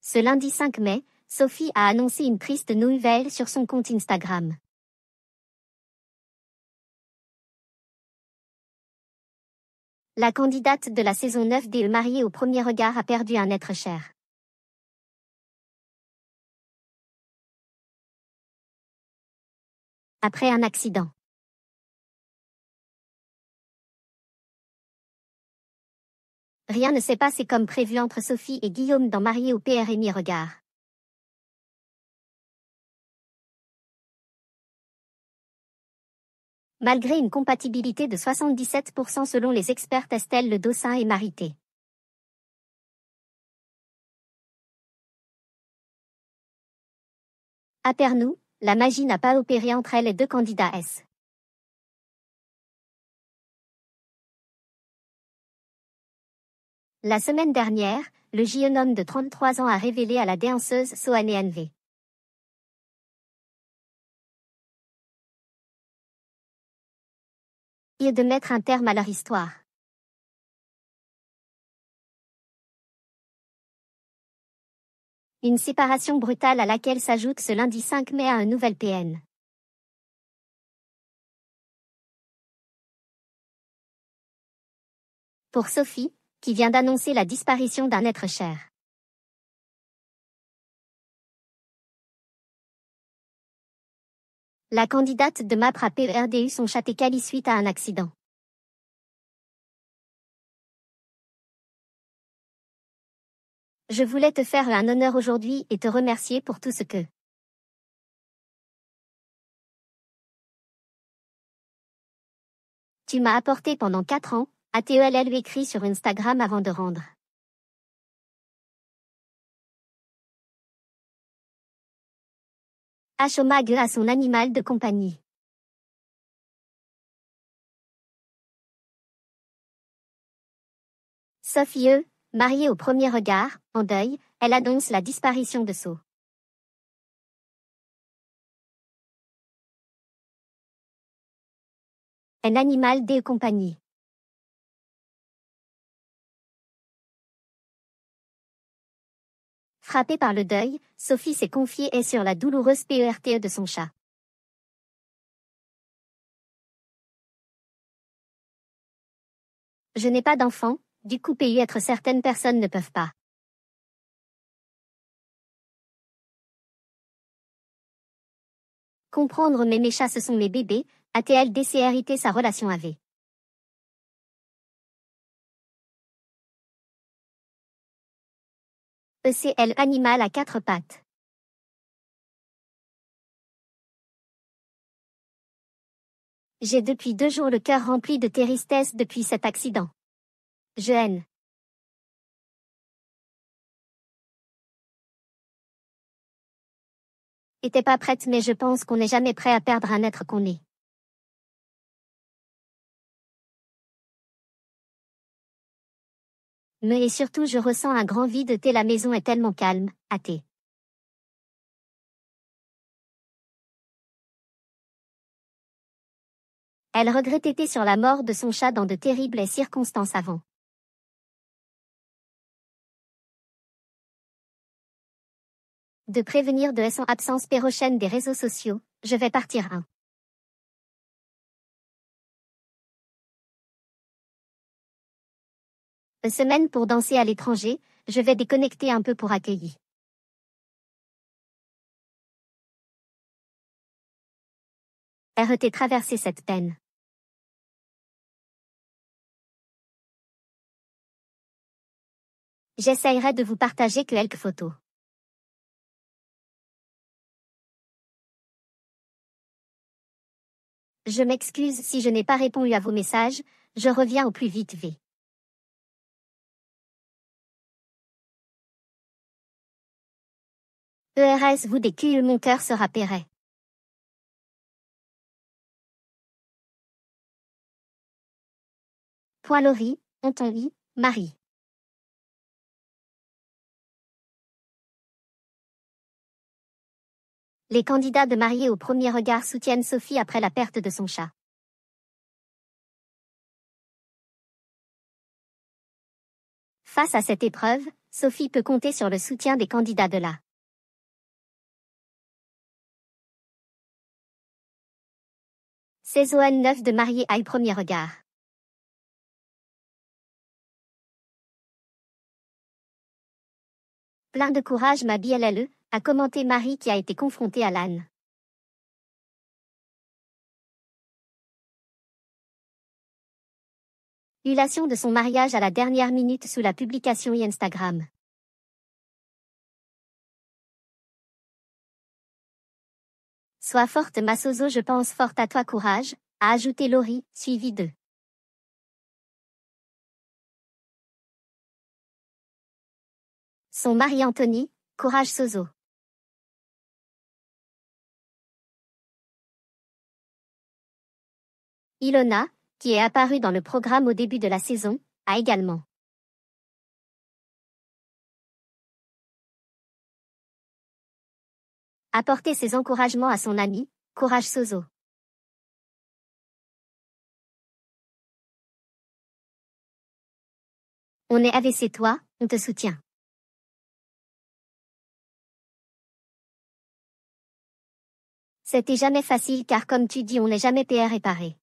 Ce lundi 5 mai, Sophie a annoncé une triste nouvelle sur son compte Instagram. La candidate de la saison 9 des Mariés au premier regard a perdu un être cher. Après un accident. Rien ne s'est passé comme prévu entre Sophie et Guillaume dans Mariés au premier regard. Malgré une compatibilité de 77% selon les experts Estelle Le Dossin et Marité. À Pernou, la magie n'a pas opéré entre elles et deux candidats S. La semaine dernière, le jeune homme de 33 ans a révélé à la danseuse Soane NV. De mettre un terme à leur histoire. Une séparation brutale à laquelle s'ajoute ce lundi 5 mai un nouvel PN. Pour Sophie, qui vient d'annoncer la disparition d'un être cher. La candidate de MAPRA PERDU son chat Cali suite à un accident. Je voulais te faire un honneur aujourd'hui et te remercier pour tout ce que tu m'as apporté pendant 4 ans, a-t-elle lui écrit sur Instagram avant de rendre. Hommage à son animal de compagnie. Sophie, mariée au premier regard, en deuil, elle annonce la disparition de So. Un animal de compagnie. Frappée par le deuil, Sophie s'est confiée sur la douloureuse PERTE de son chat. Je n'ai pas d'enfant, du coup être certaines personnes ne peuvent pas. Comprendre mais mes chats ce sont mes bébés, a-t-elle décérité sa relation avec. ECL animal à 4 pattes. J'ai depuis 2 jours le cœur rempli de tristesse depuis cet accident. Je haine. Était pas prête mais je pense qu'on n'est jamais prêt à perdre un être qu'on est. Mais et surtout je ressens un grand vide la maison est tellement calme, athée. Elle regrettait sur la mort de son chat dans de terribles circonstances avant. De prévenir de son absence prochaine des réseaux sociaux, je vais partir un. Une semaine pour danser à l'étranger, je vais déconnecter un peu pour accueillir. RT traverser cette peine. J'essayerai de vous partager quelques photos. Je m'excuse si je n'ai pas répondu à vos messages, je reviens au plus vite v. ERS vous décule mon cœur sera paierait. Point Laurie, Anthony, Marie. Les candidats de mariés au premier regard soutiennent Sophie après la perte de son chat. Face à cette épreuve, Sophie peut compter sur le soutien des candidats de la saison 9 de Mariée à premier regard. Plein de courage ma BLLE, a commenté Marie qui a été confrontée à l'âne. Annulation de son mariage à la dernière minute sous la publication Instagram. Sois forte ma Soso, je pense forte à toi, courage, a ajouté Laurie, suivi de son mari Anthony, courage Soso. Ilona, qui est apparue dans le programme au début de la saison, a également apporté ses encouragements à son ami, courage Soso. On est avec toi, on te soutient. C'était jamais facile car comme tu dis on n'est jamais PR réparé.